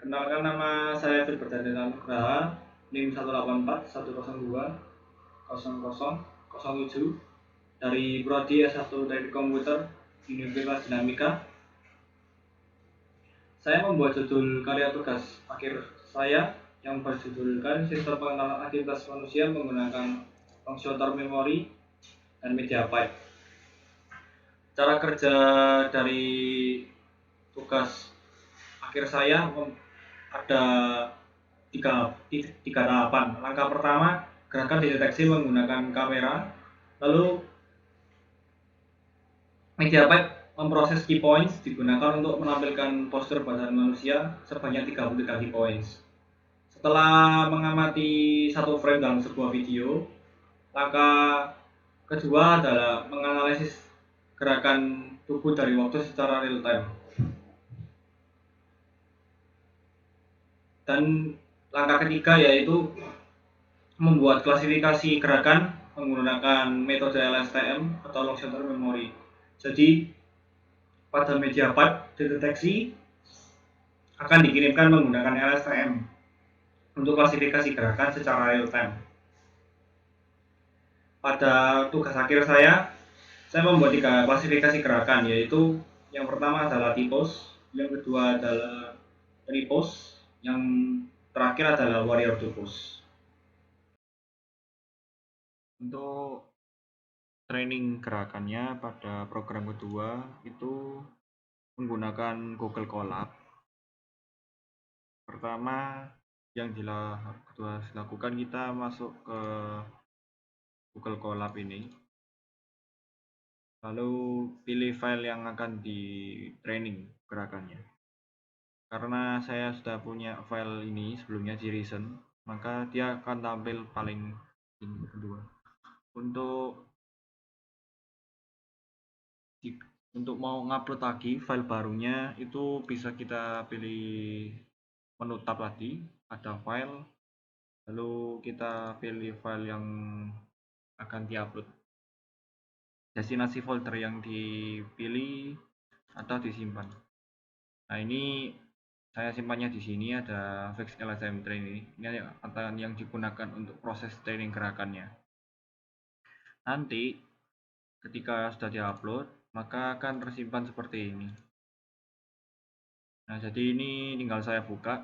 Perkenalkan, nama saya Filbert Daniel Nugraha, NIM 184-102-0007 dari Prodi S1 Teknik Komputer Universitas Dinamika. Saya membuat judul karya tugas akhir saya yang berjudulkan Sistem Pengenalan Aktivitas Manusia Menggunakan Fungsiotor Memori dan Mediapipe. Cara kerja dari tugas akhir saya ada tiga tahapan. Langkah pertama, gerakan dideteksi menggunakan kamera. Lalu Mediapipe memproses key points digunakan untuk menampilkan postur badan manusia sebanyak 33 key points. Setelah mengamati satu frame dalam sebuah video, langkah kedua adalah menganalisis gerakan tubuh dari waktu secara real time. Dan langkah ketiga yaitu membuat klasifikasi gerakan menggunakan metode LSTM atau long short term memory. Jadi pada Mediapipe deteksi akan dikirimkan menggunakan LSTM untuk klasifikasi gerakan secara real time. Pada tugas akhir saya membuat 3 klasifikasi gerakan, yaitu yang pertama adalah T-pose, yang kedua adalah repose, yang terakhir adalah warrior two pose. Untuk training gerakannya pada program kedua itu menggunakan Google Colab. Pertama yang dilakukan, kita masuk ke Google Colab ini, lalu pilih file yang akan di training gerakannya. Karena saya sudah punya file ini sebelumnya di recent, maka dia akan tampil paling kedua. Untuk mau ngupload lagi file barunya itu bisa kita pilih menu tab tadi, ada file, lalu kita pilih file yang akan diupload, destinasi folder yang dipilih atau disimpan. Nah, ini saya simpannya di sini, ada fix LSM train ini yang digunakan untuk proses training gerakannya. Nanti ketika sudah diupload, maka akan tersimpan seperti ini. Nah, jadi ini tinggal saya buka.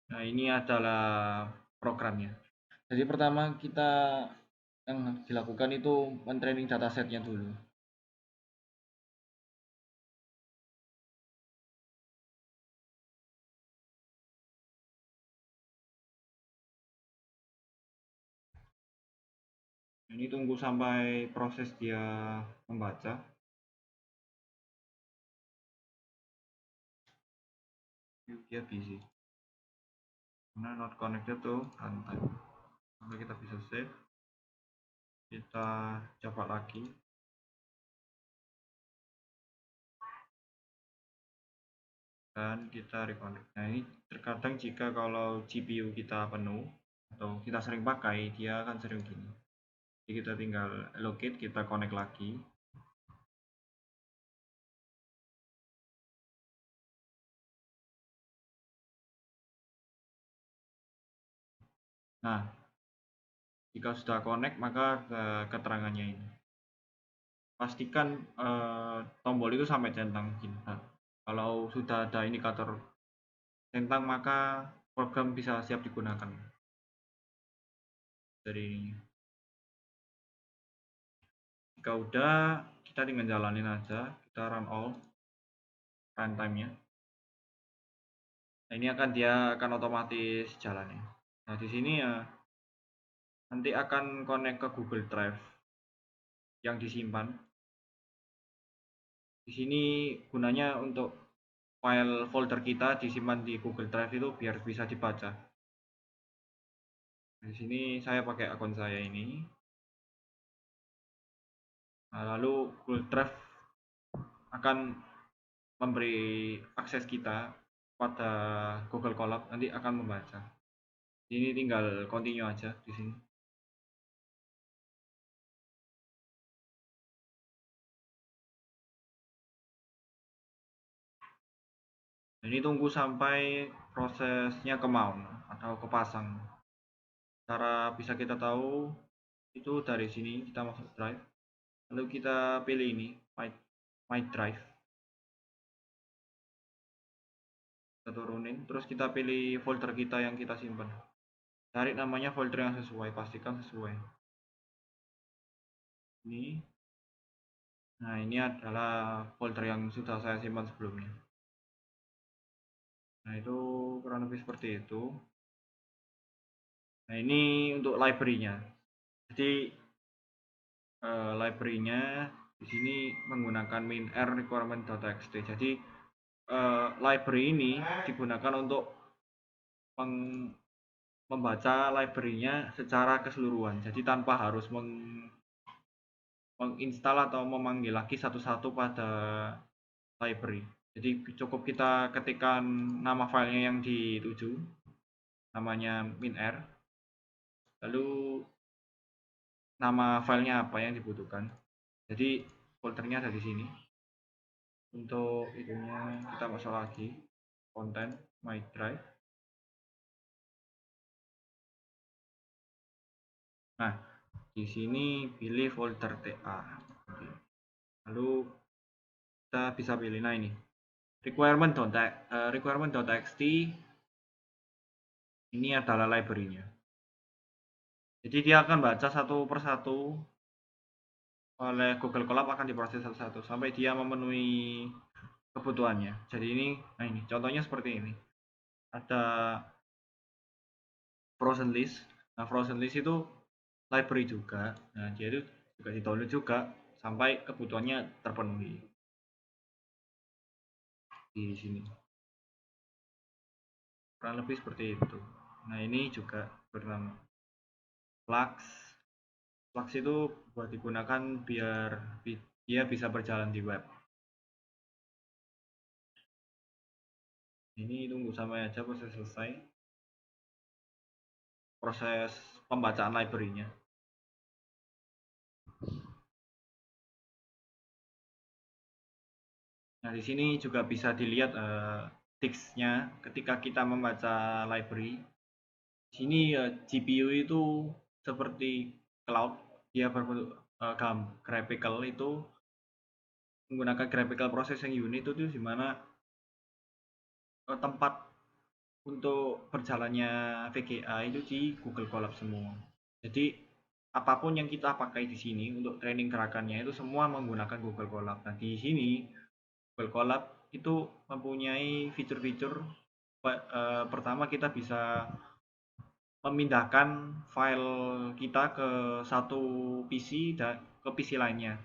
Nah, ini adalah programnya. Jadi pertama kita yang dilakukan itu men-training datasetnya dulu. Ini tunggu sampai proses dia membaca. Dia busy. Karena not connected tuh runtime. Maka kita bisa save. Kita coba lagi. Dan kita reconnect. Nah, ini terkadang jika kalau GPU kita penuh atau kita sering pakai, dia akan sering gini. Jadi kita tinggal allocate, kita connect lagi. Nah, jika sudah connect, maka keterangannya ini. Pastikan tombol itu sampai centang. Nah, kalau sudah ada indikator centang, maka program bisa siap digunakan. Dari ini. Jika udah, kita tinggal jalanin aja, kita run all runtime-nya. Nah, ini dia akan otomatis jalannya. Nah, di sini ya nanti akan connect ke Google Drive yang disimpan. Di sini gunanya untuk file folder kita disimpan di Google Drive itu biar bisa dibaca. Di sini saya pakai akun saya ini. Nah, lalu Google Drive akan memberi akses kita pada Google Colab, nanti akan membaca. Ini tinggal continue aja di sini. Ini tunggu sampai prosesnya ke mount atau kepasang. Cara bisa kita tahu itu dari sini, kita masuk drive, lalu kita pilih ini my drive, kita turunin, terus kita pilih folder kita yang kita simpan, cari namanya folder yang sesuai, pastikan sesuai. Nah ini adalah folder yang sudah saya simpan sebelumnya. Nah itu kurang lebih seperti itu. Nah ini untuk library-nya. Jadi library-nya di sini menggunakan min_r requirement.txt. Jadi library ini digunakan untuk membaca library-nya secara keseluruhan. Jadi tanpa harus menginstal atau memanggil lagi satu-satu pada library. Jadi cukup kita ketikkan nama filenya yang dituju, namanya min_r, lalu nama filenya apa yang dibutuhkan. Jadi foldernya ada di sini. Untuk itunya kita masuk lagi, konten, my drive. Nah, di sini pilih folder TA. Lalu kita bisa pilih, nah ini requirement.txt ini adalah library-nya. Jadi dia akan baca satu persatu, oleh Google Colab akan diproses satu-satu sampai dia memenuhi kebutuhannya. Jadi ini, nah ini contohnya seperti ini. Ada frozen list. Nah, frozen list itu library juga. Nah, dia itu juga di-download juga sampai kebutuhannya terpenuhi. Di sini. Kurang lebih seperti itu. Nah, ini juga bernama Flux. Flux itu buat digunakan biar dia bisa berjalan di web. Ini tunggu sampai aja proses selesai. Proses pembacaan library-nya. Nah, di sini juga bisa dilihat ticksnya ketika kita membaca library. Di sini GPU itu seperti cloud, dia berbentuk graphical, itu menggunakan graphical processing unit itu di mana tempat untuk berjalannya VGA itu di Google Colab semua. Jadi apapun yang kita pakai di sini untuk training gerakannya itu semua menggunakan Google Colab. Nah, di sini Google Colab itu mempunyai fitur-fitur pertama kita bisa memindahkan file kita ke satu PC dan ke PC lainnya.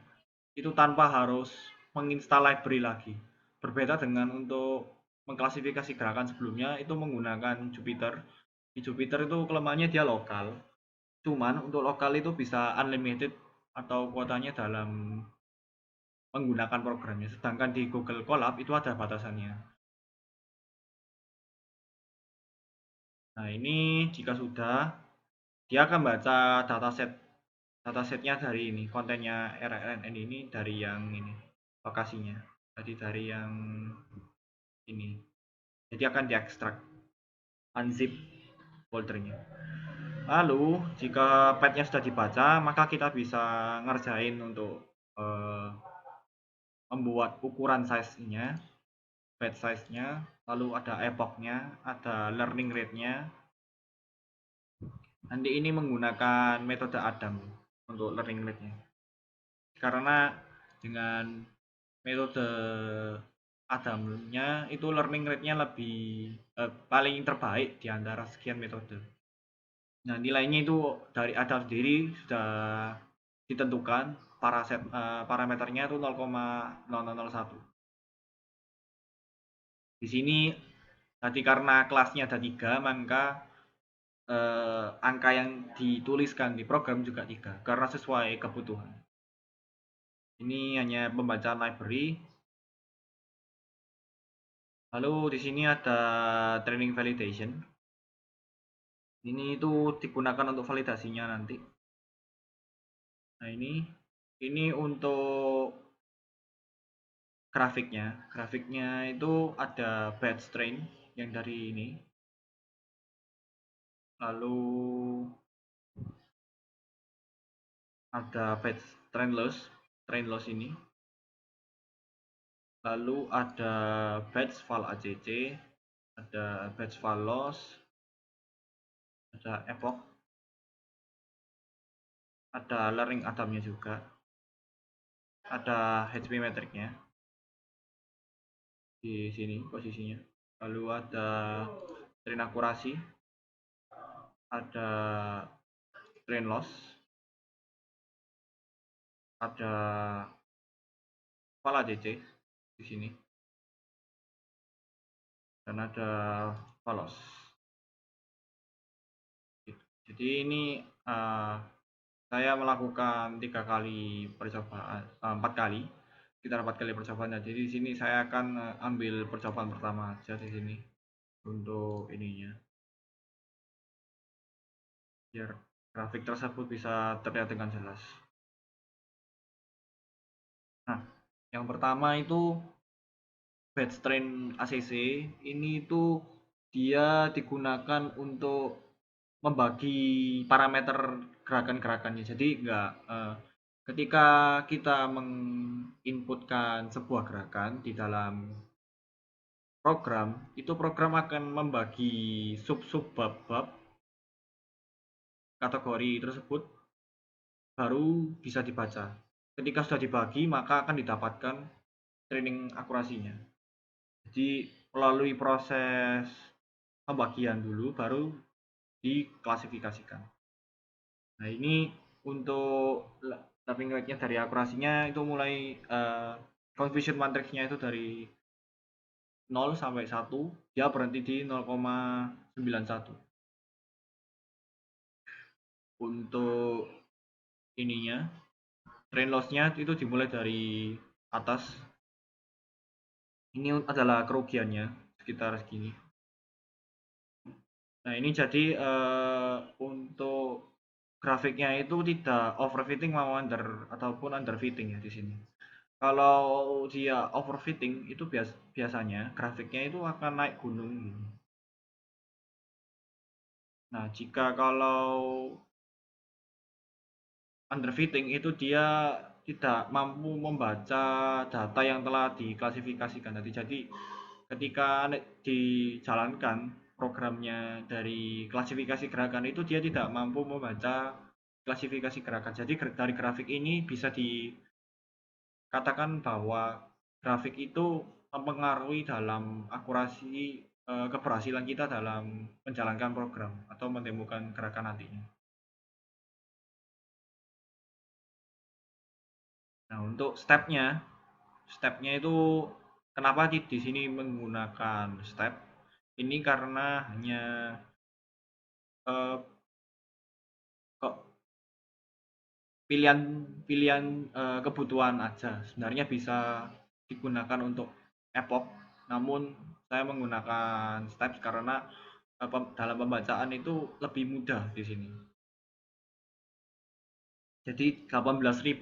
Itu tanpa harus menginstal library lagi. Berbeda dengan untuk mengklasifikasi gerakan sebelumnya itu menggunakan Jupyter. Di Jupyter itu kelemahannya dia lokal. Cuman untuk lokal itu bisa unlimited atau kuotanya dalam menggunakan programnya. Sedangkan di Google Colab itu ada batasannya. Nah, ini jika sudah, dia akan baca datasetnya dari ini, kontennya RNN ini dari yang ini, lokasinya. Jadi dari yang ini. Jadi akan diekstrak, unzip foldernya. Lalu, jika path-nya sudah dibaca, maka kita bisa ngerjain untuk membuat ukuran size-nya, page size-nya, lalu ada epoch-nya, ada learning rate-nya. Nanti ini menggunakan metode Adam untuk learning rate-nya. Karena dengan metode Adam-nya itu learning rate-nya lebih paling terbaik di antara sekian metode. Nah, nilainya itu dari Adam sendiri sudah ditentukan, parameternya itu 0,0001. Di sini tadi karena kelasnya ada 3, maka angka yang dituliskan di program juga 3 karena sesuai kebutuhan. Ini hanya pembacaan library. Lalu di sini ada training validation. Ini itu digunakan untuk validasinya nanti. Nah, ini untuk grafiknya itu ada batch train yang dari ini, lalu ada batch train loss ini, lalu ada batch val ACC, ada batch val loss, ada epoch, ada learning Adamnya juga, ada HP metricnya di sini posisinya, lalu ada train akurasi, ada train loss, ada val ACC di sini, dan ada val loss. Jadi ini saya melakukan 3 kali percobaan, 4 kali, sekitar 4 kali percobaan. Jadi di sini saya akan ambil percobaan pertama aja di sini untuk ininya, biar grafik tersebut bisa terlihat dengan jelas. Nah, yang pertama itu batch train ACC ini itu dia digunakan untuk membagi parameter gerakan-gerakannya. Jadi ketika kita menginputkan sebuah gerakan di dalam program, itu program akan membagi sub-sub bab-bab kategori tersebut baru bisa dibaca. Ketika sudah dibagi, maka akan didapatkan training akurasinya. Jadi melalui proses pembagian dulu baru diklasifikasikan. Nah, ini untuk lapping rate-nya dari akurasinya itu mulai confusion matrix-nya itu dari 0 sampai 1, dia berhenti di 0,91. Untuk ininya, train loss-nya itu dimulai dari atas. Ini adalah kerugiannya sekitar segini. Nah, ini jadi untuk grafiknya itu tidak overfitting ataupun underfitting ya di sini. Kalau dia overfitting itu biasanya grafiknya itu akan naik gunung gitu. Nah, jika kalau underfitting itu dia tidak mampu membaca data yang telah diklasifikasikan tadi. Jadi ketika dijalankan programnya dari klasifikasi gerakan itu dia tidak mampu membaca klasifikasi gerakan. Jadi dari grafik ini bisa dikatakan bahwa grafik itu mempengaruhi dalam akurasi keberhasilan kita dalam menjalankan program atau menemukan gerakan nantinya. Nah, untuk stepnya itu kenapa di sini menggunakan step? Ini karena hanya kok pilihan kebutuhan aja. Sebenarnya bisa digunakan untuk epoch, namun saya menggunakan step karena dalam pembacaan itu lebih mudah di sini. Jadi 18.000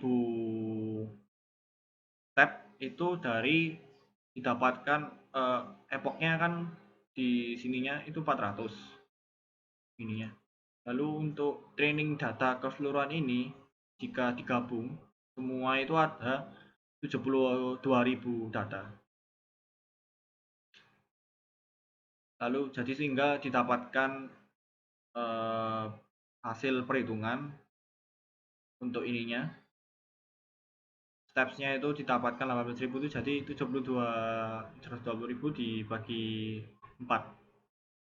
step itu dari didapatkan epochnya kan di sininya itu 400 ininya. Lalu untuk training data keseluruhan ini jika digabung semua itu ada 72.000 data. Lalu jadi sehingga didapatkan hasil perhitungan untuk ininya. Stepsnya itu didapatkan 18.000 itu jadi 120.000 dibagi 4.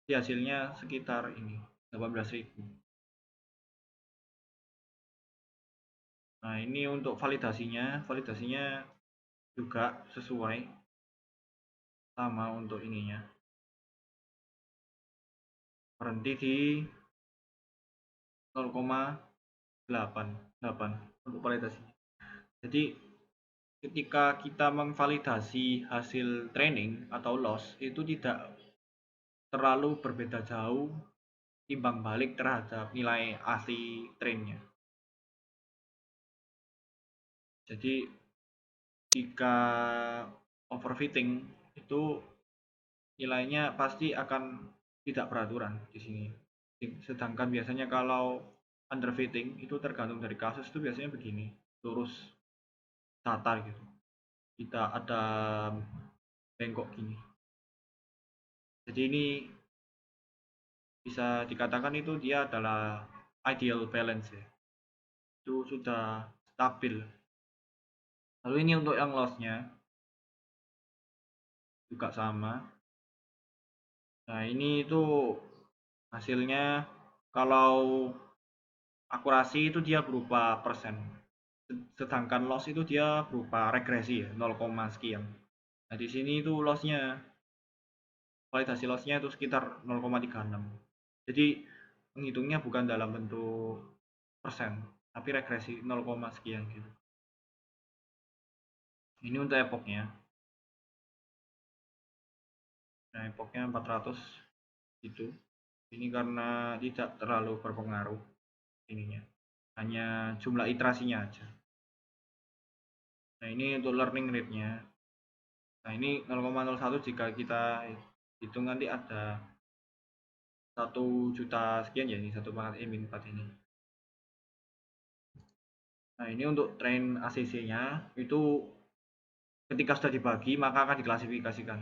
Jadi hasilnya sekitar ini 18.000. Nah, ini untuk validasinya juga sesuai sama untuk ininya. Berhenti di 0,88 untuk validasinya. Jadi ketika kita memvalidasi hasil training atau loss itu tidak terlalu berbeda jauh timbang balik terhadap nilai asli trainnya. Jadi jika overfitting itu nilainya pasti akan tidak beraturan di sini. Sedangkan biasanya kalau underfitting itu tergantung dari kasus, itu biasanya begini, lurus datar gitu. Kita ada bengkok gini. Jadi ini bisa dikatakan itu dia adalah ideal balance ya. Itu sudah stabil. Lalu ini untuk yang loss-nya juga sama. Nah, ini itu hasilnya kalau akurasi itu dia berupa persen. Sedangkan loss itu dia berupa regresi ya, 0, sekian. Nah, di sini itu loss-nya, validasi loss-nya itu sekitar 0,36. Jadi menghitungnya bukan dalam bentuk persen, tapi regresi 0, sekian gitu. Ini untuk epochnya. Nah, epochnya 400 gitu. Ini karena tidak terlalu berpengaruh ininya. Hanya jumlah iterasinya aja. Nah, ini untuk learning rate-nya. Nah, ini 0,01 jika kita hitung nanti ada 1 juta sekian ya, ini 1 pangkat min 4 ini. Nah, ini untuk train ACC-nya itu ketika sudah dibagi maka akan diklasifikasikan.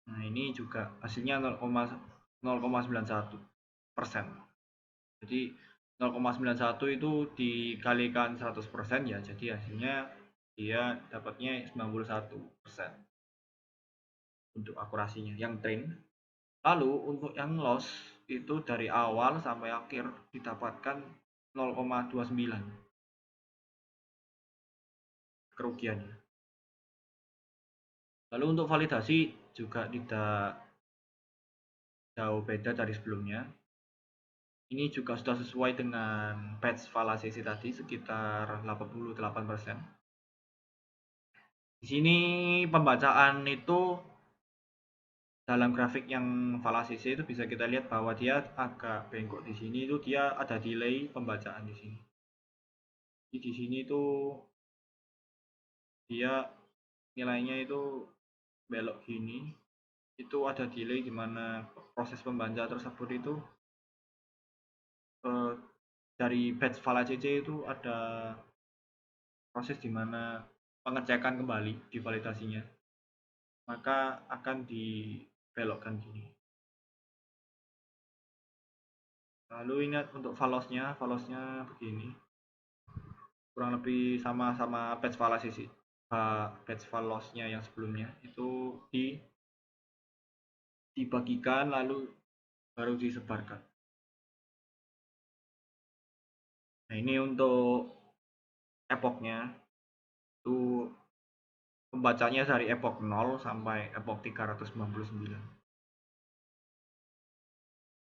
Nah, ini juga hasilnya 0,91%. Jadi 0,91 itu dikalikan 100% ya, jadi hasilnya dia dapatnya 91% untuk akurasinya yang train. Lalu untuk yang loss itu dari awal sampai akhir didapatkan 0,29 kerugiannya. Lalu untuk validasi juga tidak jauh beda dari sebelumnya. Ini juga sudah sesuai dengan batch validasi tadi sekitar 88%. Di sini pembacaan itu dalam grafik yang validasi itu bisa kita lihat bahwa dia agak bengkok di sini, itu dia ada delay pembacaan di sini. Jadi di sini itu dia nilainya itu belok gini, itu ada delay di mana proses pembaca tersebut itu dari batch validasi itu ada proses di mana pengecekan kembali di validasinya, maka akan dibelokkan gini. Lalu ingat untuk valosnya begini, kurang lebih sama batch validasi batch valosnya yang sebelumnya itu dibagikan lalu baru disebarkan. Nah, ini untuk epochnya itu pembacanya dari epoch 0 sampai epoch 399.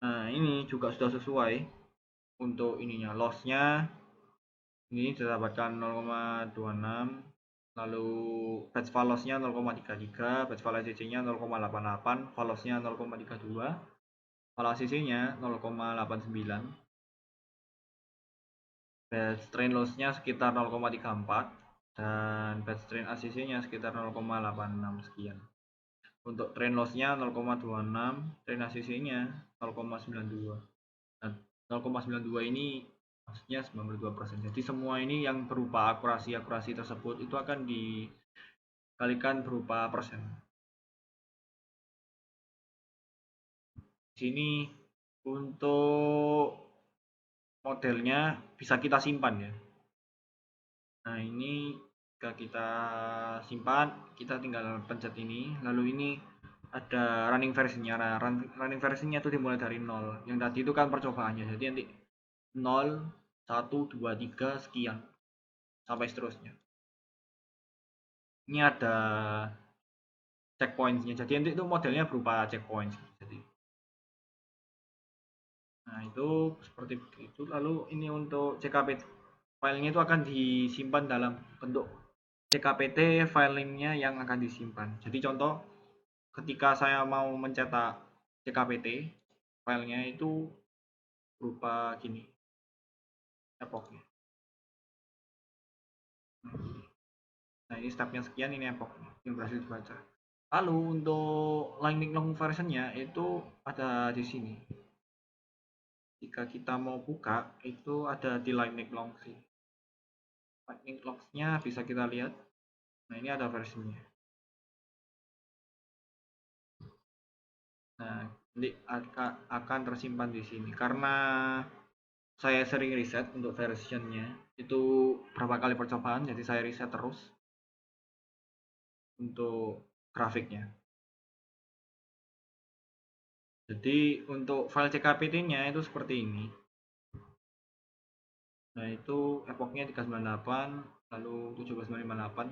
Nah, ini juga sudah sesuai untuk ininya, lossnya ini didapatkan 0,26, lalu batch valosnya 0,33, batch validasinya 0,88, valosnya 0,32, validasinya 0,89, batch train lossnya sekitar 0,34, dan batch train ACC-nya sekitar 0,86 sekian. Untuk train loss-nya 0,26, train ACC-nya 0,92. Nah, 0,92 ini maksudnya 92%. Jadi semua ini yang berupa akurasi tersebut itu akan dikalikan berupa persen. Di sini untuk modelnya bisa kita simpan ya. Nah, ini jika kita simpan, kita tinggal pencet ini, lalu ini ada running versinya. Nah, running versinya itu dimulai dari 0. Yang tadi itu kan percobaannya. Jadi nanti 0, 1, 2, 3 sekian sampai seterusnya. Ini ada checkpointnya. Jadi nanti itu modelnya berupa checkpoint. Jadi, nah itu seperti itu. Lalu ini untuk CKP filenya itu akan disimpan dalam bentuk CKPT filenya yang akan disimpan. Jadi contoh ketika saya mau mencetak CKPT filenya itu berupa gini epochnya. Nah, ini stepnya sekian, ini epoch yang berhasil dibaca. Lalu untuk lightning long versionnya itu ada di sini. Jika kita mau buka itu ada di lightning long sih. Lightning logs-nya bisa kita lihat. Nah, ini ada versinya. Nah, ini akan tersimpan di sini karena saya sering riset untuk versionnya. Itu berapa kali percobaan, jadi saya riset terus untuk grafiknya. Jadi untuk file CKPT-nya itu seperti ini. Nah, itu epochnya 398, lalu 17958,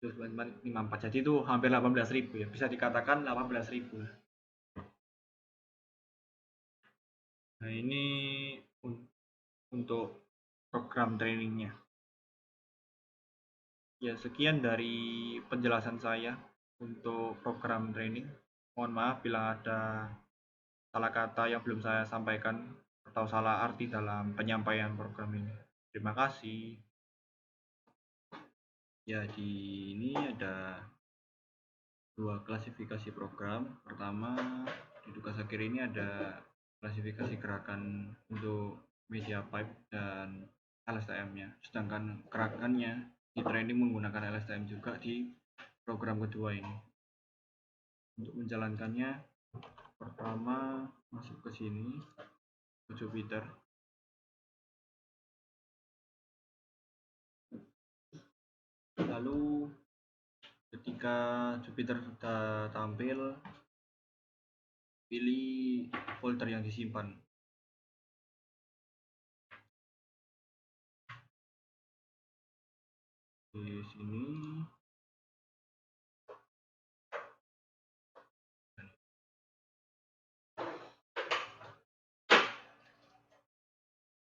17954. Jadi itu hampir 18.000 ya. Bisa dikatakan 18.000. Nah, ini untuk program trainingnya. Ya, sekian dari penjelasan saya untuk program training. Mohon maaf bila ada salah kata yang belum saya sampaikan atau salah arti dalam penyampaian program ini. Terima kasih. Ya, di ini ada dua klasifikasi program. Pertama, di tugas akhir ini ada klasifikasi gerakan untuk media pipe dan LSTM-nya. Sedangkan gerakannya di training menggunakan LSTM juga di program kedua ini. Untuk menjalankannya, pertama masuk ke sini, ke Jupyter. Lalu ketika Jupyter sudah tampil, pilih folder yang disimpan. Di sini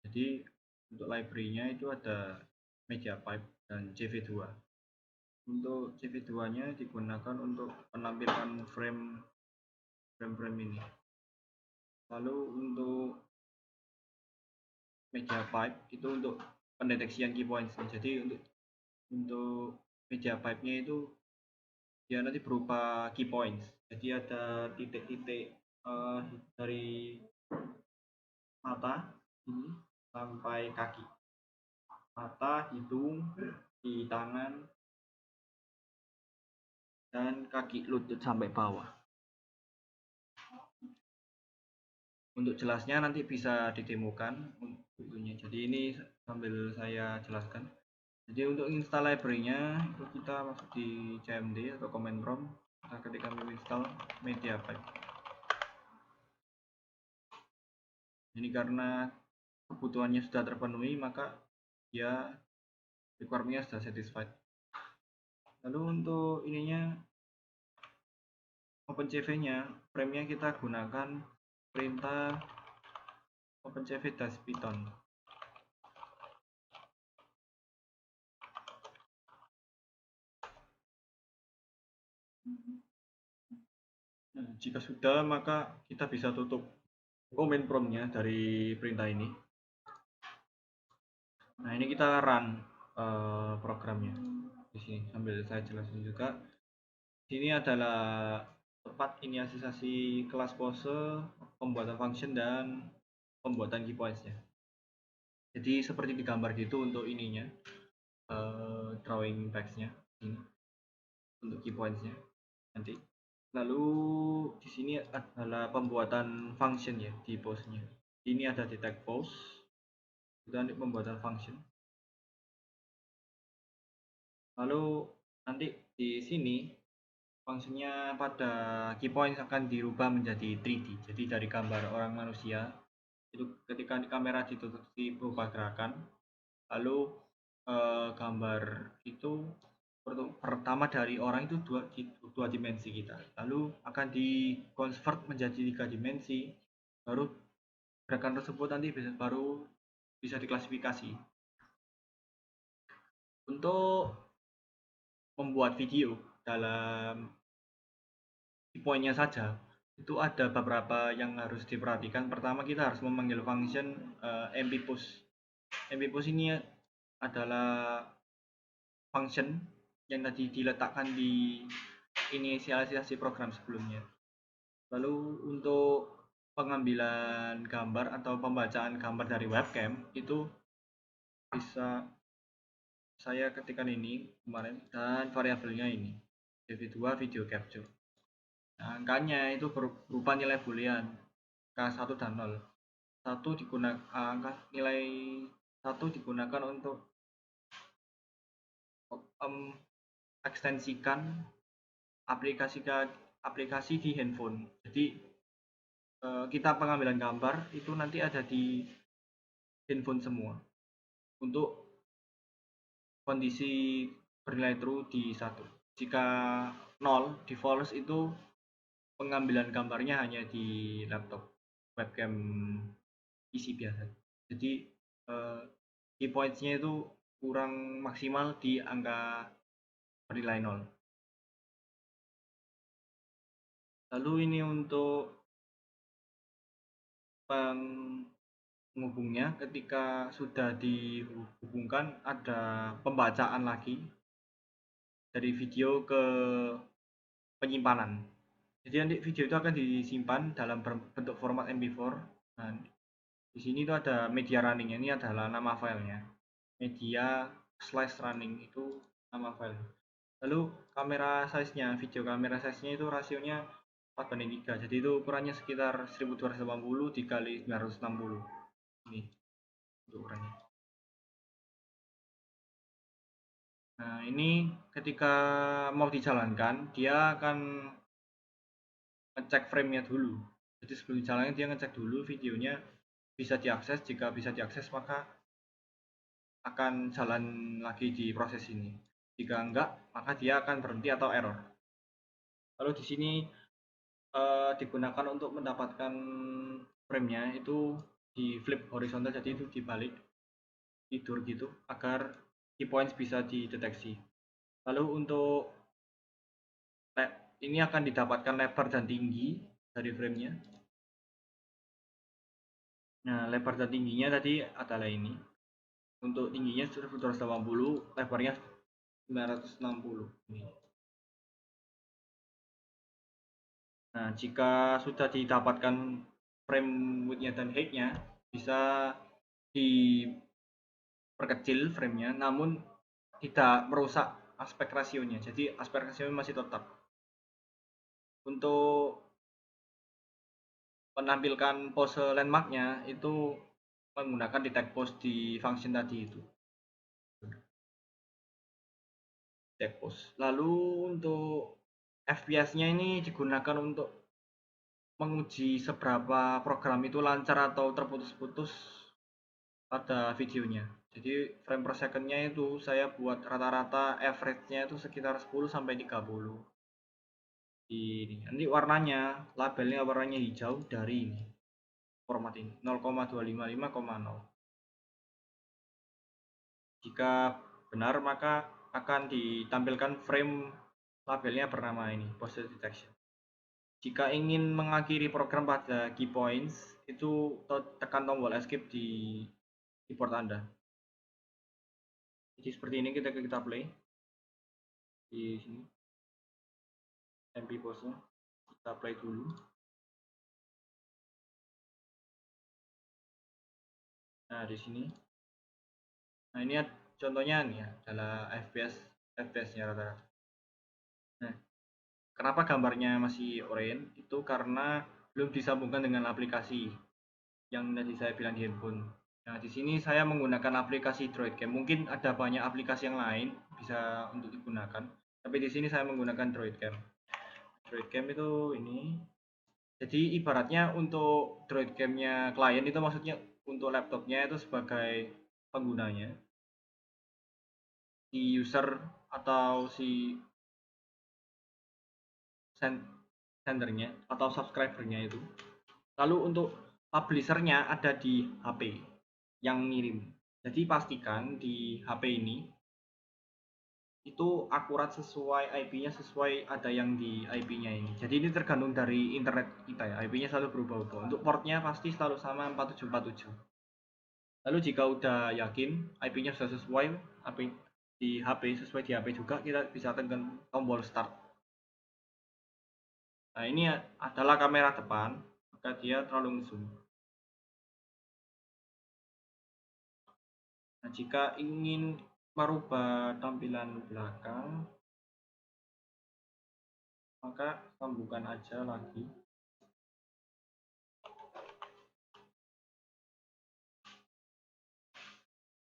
jadi untuk library-nya itu ada MediaPipe dan CV2. Untuk CV2-nya digunakan untuk penampilan frame ini. Lalu untuk MediaPipe itu untuk pendeteksian key points. Jadi untuk MediaPipe-nya itu dia nanti berupa key points. Jadi ada titik-titik dari mata ini sampai kaki. Mata, hidung, di tangan, dan kaki lutut sampai bawah. Untuk jelasnya nanti bisa didemokan bukunya. Jadi ini sambil saya jelaskan. Jadi untuk install library-nya itu kita masuk di cmd atau command prompt. Kita ketika menginstall MediaPipe. Ini karena kebutuhannya sudah terpenuhi maka ya requirement-nya sudah satisfied. Lalu untuk ininya OpenCV-nya, frame-nya kita gunakan perintah OpenCV-Python. Nah, jika sudah, maka kita bisa tutup command prompt-nya dari perintah ini. Nah, ini kita run programnya di sini sambil saya jelasin juga. Sini adalah tempat inisialisasi kelas pose, pembuatan function dan pembuatan key points-nya. Jadi seperti digambar gitu untuk ininya, drawing text-nya ini untuk key points-nya nanti. Lalu di sini adalah pembuatan function ya di pose-nya. Ini ada detect pose, itu nanti pembuatan function. Lalu nanti di sini fungsinya pada key points akan dirubah menjadi 3D. Jadi dari gambar orang manusia itu ketika kamera ditutup berubah gerakan, lalu gambar itu pertama dari orang itu dua dimensi kita, lalu akan di convert menjadi 3 dimensi, baru gerakan tersebut nanti baru bisa diklasifikasi. Untuk membuat video dalam poinnya saja itu ada beberapa yang harus diperhatikan. Pertama kita harus memanggil function mppush. Mppush ini adalah function yang tadi diletakkan di inisialisasi program sebelumnya. Lalu untuk pengambilan gambar atau pembacaan gambar dari webcam itu bisa saya ketikkan ini kemarin, dan variabelnya ini dv2 video capture. Nah, angkanya itu berupa nilai boolean k1 dan 0. Angka nilai 1 digunakan untuk ekstensikan aplikasi di handphone. Jadi kita pengambilan gambar itu nanti ada di handphone semua untuk kondisi bernilai true di 1. Jika 0 di false itu pengambilan gambarnya hanya di laptop webcam PC biasa. Jadi key points-nya itu kurang maksimal di angka bernilai 0. Lalu ini untuk penghubungnya, ketika sudah dihubungkan ada pembacaan lagi dari video ke penyimpanan. Jadi nanti video itu akan disimpan dalam bentuk format MP4. Nah, di sini itu ada media running, ini adalah nama filenya. Media/running itu nama file. Lalu kamera size-nya, video kamera size-nya itu rasionya 4:3. Jadi itu ukurannya sekitar 1280 dikali 960. Ini untuk ukurannya. Nah, ini ketika mau dijalankan, dia akan ngecek frame-nya dulu. Jadi sebelum dijalankan dia ngecek dulu videonya bisa diakses. Jika bisa diakses maka akan jalan lagi di proses ini. Jika enggak, maka dia akan berhenti atau error. Lalu di sini digunakan untuk mendapatkan frame-nya itu di flip horizontal, jadi itu dibalik tidur gitu agar key points bisa dideteksi. Lalu untuk ini akan didapatkan lebar dan tinggi dari frame-nya. Nah, lebar dan tingginya tadi adalah ini. Untuk tingginya 1280, lebarnya 960. Ini. Nah, jika sudah didapatkan frame width-nya dan height-nya, bisa diperkecil frame-nya, namun tidak merusak aspek rasionya. Jadi aspek rasionya masih tetap. Untuk menampilkan pose landmark-nya itu menggunakan detect pose di function tadi itu. Detect pose. Lalu untuk FPS-nya ini digunakan untuk menguji seberapa program itu lancar atau terputus-putus pada videonya. Jadi frame per second-nya itu saya buat rata-rata average-nya itu sekitar 10 sampai 30. Ini nanti warnanya, labelnya warnanya hijau dari ini. Format ini 0,255,0. Jika benar maka akan ditampilkan frame labelnya bernama ini, pose detection. Jika ingin mengakhiri program pada key points, itu tekan tombol escape di keyboard Anda. Jadi seperti ini kita play di sini. MP pose-nya kita play dulu. Nah, di sini. Nah, ini contohnya nih adalah FPS-nya rata-rata. Nah, kenapa gambarnya masih oranye? Itu karena belum disambungkan dengan aplikasi yang tadi saya bilang di handphone. Nah, di sini saya menggunakan aplikasi DroidCam. Mungkin ada banyak aplikasi yang lain bisa untuk digunakan, tapi di sini saya menggunakan DroidCam. DroidCam itu ini. Jadi ibaratnya untuk DroidCam-nya klien itu maksudnya untuk laptopnya itu sebagai penggunanya, si user atau si sendernya atau subscribernya itu. Lalu untuk publishernya ada di HP yang ngirim. Jadi pastikan di HP ini itu akurat sesuai IP-nya, sesuai ada yang di IP-nya ini. Jadi ini tergantung dari internet kita ya. IP-nya selalu berubah-ubah. Untuk portnya pasti selalu sama 4747. Lalu jika udah yakin IP-nya sudah sesuai IP di HP sesuai di HP juga, kita bisa tekan tombol start. Nah, ini adalah kamera depan, maka dia terlalu zoom. Nah, jika ingin merubah tampilan belakang, maka sambungkan aja lagi.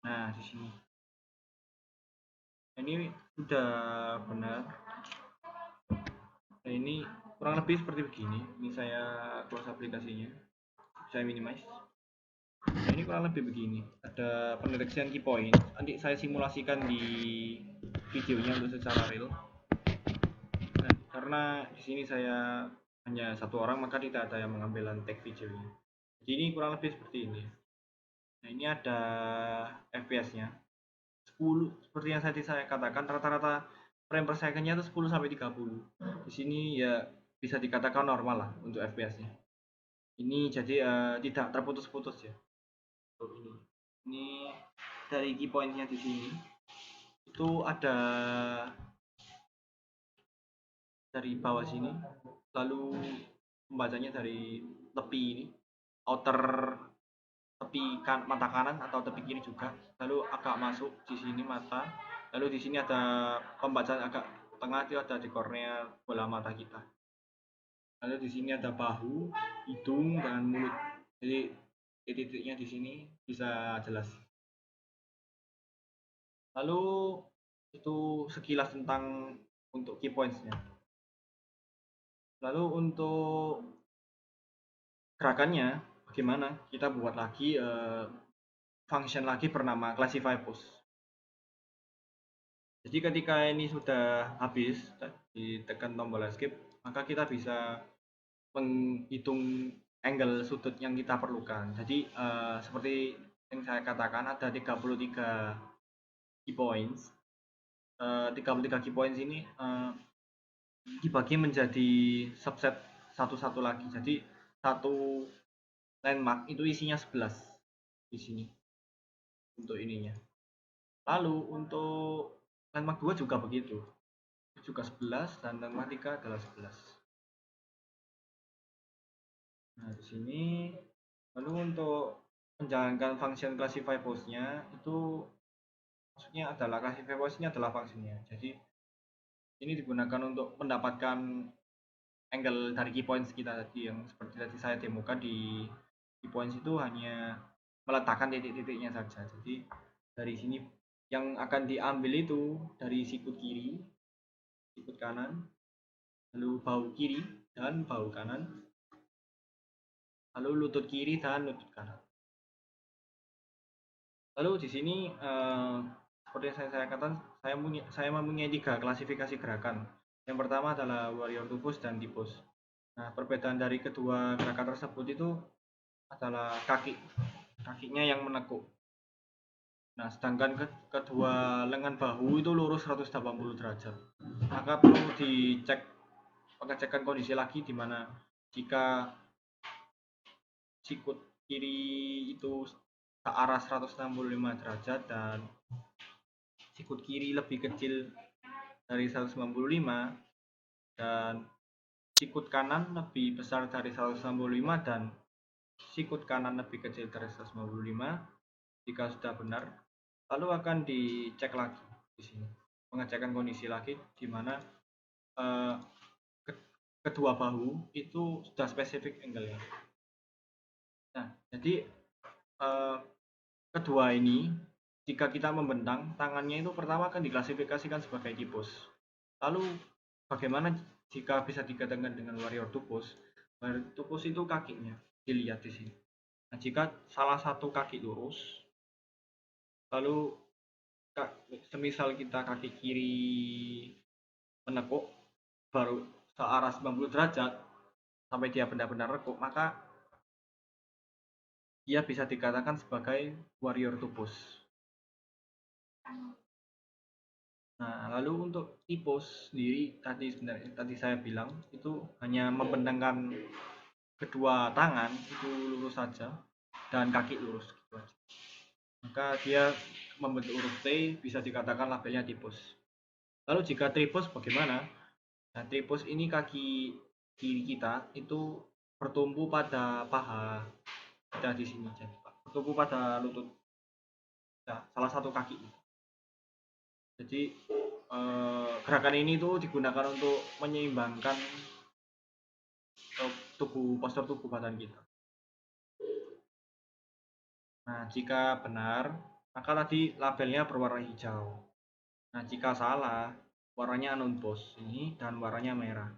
Nah, di sini. Ini sudah benar. Nah, ini kurang lebih seperti begini. Ini saya close aplikasinya. Saya minimize. Nah, ini kurang lebih begini. Ada pendeteksian key point. Nanti saya simulasikan di videonya untuk secara real. Nah, karena di sini saya hanya satu orang, maka tidak ada yang mengambil take videonya. Jadi ini kurang lebih seperti ini. Nah, ini ada FPS-nya 10, seperti yang tadi saya katakan, rata-rata frame per second-nya itu 10 sampai 30. Di sini ya bisa dikatakan normal lah untuk FPS-nya. Ini jadi tidak terputus-putus ya. Ini dari key point-nya di sini itu ada dari bawah sini, lalu membacanya dari tepi ini, outer tepi mata kanan atau tepi kiri juga, lalu agak masuk di sini mata, lalu di sini ada pembacaan agak tengah, itu ada di kornea bola mata kita, lalu di sini ada bahu, hidung dan mulut. Jadi titik-titiknya di sini bisa jelas. Lalu itu sekilas tentang untuk key points-nya. Lalu untuk gerakannya bagaimana? Kita buat lagi function lagi bernama classify pose. Jadi ketika ini sudah habis, ditekan tombol escape, maka kita bisa menghitung angle sudut yang kita perlukan. Jadi seperti yang saya katakan, ada 33 key points. 33 key points ini dibagi menjadi subset satu-satu lagi. Jadi satu landmark itu isinya 11 di sini untuk ininya. Lalu untuk landmark 2 juga begitu. Juga 11 dan landmark 3 adalah 11. Nah, di sini lalu untuk menjalankan function classify pose-nya itu maksudnya adalah classify pose-nya adalah fungsinya. Jadi ini digunakan untuk mendapatkan angle dari key points kita tadi, yang seperti tadi saya demokan di key points itu hanya meletakkan titik-titiknya saja. Jadi dari sini yang akan diambil itu dari sikut kiri, sikut kanan, lalu bahu kiri dan bahu kanan, lalu lutut kiri dan lutut kanan. Lalu di sini seperti yang saya katakan, saya mempunyai 3 klasifikasi gerakan. Yang pertama adalah warrior to pose dan deep pose. Nah, perbedaan dari kedua gerakan tersebut itu adalah kakinya yang menekuk. Nah, sedangkan kedua lengan bahu itu lurus 180 derajat. Maka perlu dicek pengecekan kondisi lagi, di mana jika sikut kiri itu ke arah 165 derajat dan sikut kiri lebih kecil dari 195 dan sikut kanan lebih besar dari 195 dan sikut kanan lebih kecil dari 195, jika sudah benar, lalu akan dicek lagi di sini, pengecekan kondisi lagi, di mana kedua bahu itu sudah spesifik angle-nya. Nah, jadi kedua ini, jika kita membentang tangannya itu pertama akan diklasifikasikan sebagai kipus. Lalu bagaimana jika bisa dikatakan dengan warrior to pose? Warrior to pose itu kakinya, dilihat di sini. Nah, jika salah satu kaki lurus, lalu semisal kita kaki kiri menekuk baru searah 90 derajat sampai dia benar-benar rekuk, maka ia bisa dikatakan sebagai warrior to pose. Nah, lalu untuk tipos sendiri tadi saya bilang itu hanya membentangkan kedua tangan itu lurus saja dan kaki lurus gitu aja. maka dia membentuk huruf T, bisa dikatakan labelnya tipus. Lalu jika tripos bagaimana? Nah, tripos ini kaki kiri kita itu bertumpu pada paha kita di sini, jadi bertumpu pada lutut, ya, salah satu kaki. Jadi gerakan ini tuh digunakan untuk menyeimbangkan postur tubuh badan kita. Nah, jika benar, maka tadi labelnya berwarna hijau. Nah, jika salah, warnanya non-pos ini dan warnanya merah.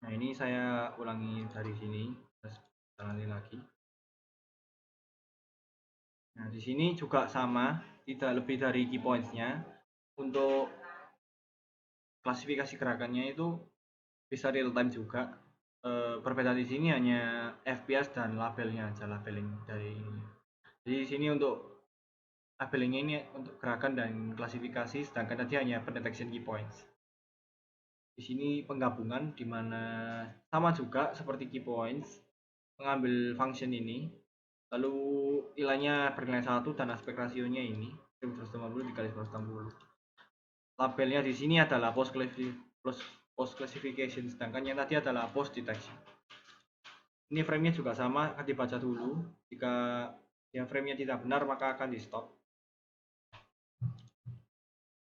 Nah, ini saya ulangi dari sini, terus ulangi lagi. Nah, di sini juga sama, tidak lebih dari key points-nya. Untuk klasifikasi gerakannya itu bisa real time juga. Perbedaan di sini hanya FPS dan labelnya aja, labeling dari ini. Jadi di sini untuk labelingnya ini untuk gerakan dan klasifikasi, sedangkan tadi hanya pendetection key points. Di sini penggabungan di mana sama juga seperti key points, mengambil function ini, lalu nilainya bernilai 1 dan aspek rasionya ini 150 dikali 160. Labelnya di sini adalah post classification, sedangkan yang tadi adalah post detection. Ini frame-nya juga sama, akan dibaca dulu. Jika yang frame-nya tidak benar, maka akan di stop.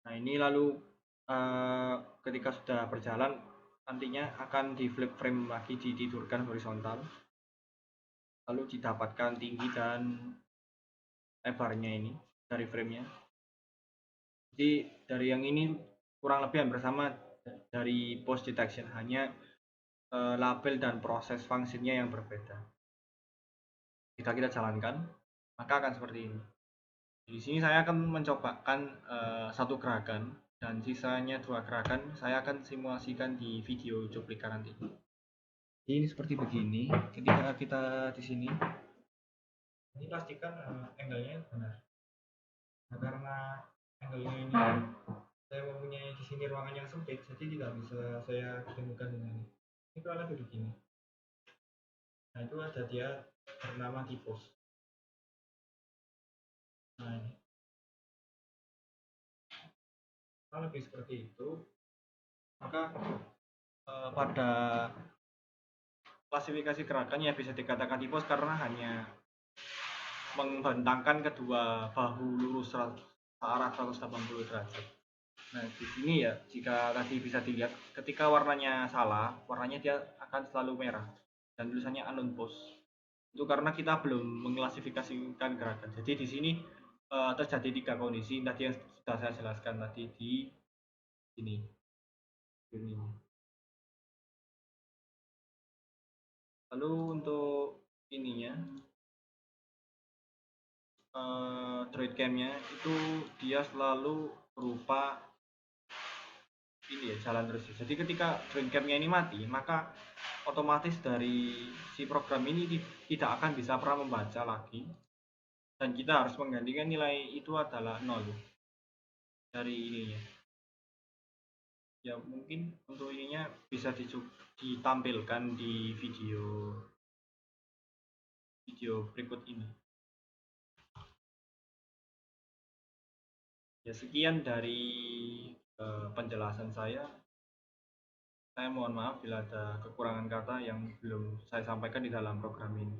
Nah, ini lalu ketika sudah berjalan, nantinya akan di flip frame lagi, ditidurkan horizontal, lalu didapatkan tinggi dan lebarnya ini dari frame-nya. Jadi dari yang ini kurang lebih hampir sama dari post detection, hanya label dan proses fungsinya yang berbeda. Jika kita jalankan, maka akan seperti ini. Di sini saya akan mencobakan satu gerakan, dan sisanya 2 gerakan saya akan simulasikan di video cuplikan nanti. Jadi ini seperti begini. Ketika kita di sini, ini pastikan angle-nya benar. Nah, karena angle-nya ini saya mempunyai di sini ruangan yang sempit, jadi tidak bisa saya ketemukan dengan ini. Ini kurang lebih begini. Nah, itu ada dia bernama tipos. Nah, ini kalau lebih seperti itu, maka pada klasifikasi gerakannya bisa dikatakan tipos karena hanya membentangkan kedua bahu lurus searah 180 derajat. Nah, di sini ya, jika tadi bisa dilihat, ketika warnanya salah, warnanya dia akan selalu merah dan tulisannya unknown pose. Itu karena kita belum mengklasifikasikan gerakan. Jadi di sini terjadi 3 kondisi tadi yang sudah saya jelaskan tadi di sini. Ini. Lalu untuk ininya, droid cam-nya itu dia selalu berupa ini ya, jalan terus. Jadi ketika droid cam-nya ini mati, maka otomatis dari si program ini tidak akan bisa pernah membaca lagi, dan kita harus menggantikan nilai itu adalah 0 dari ininya. Ya mungkin untuk ininya bisa ditampilkan di video berikut ini. Ya sekian dari penjelasan saya. Saya mohon maaf bila ada kekurangan kata yang belum saya sampaikan di dalam program ini.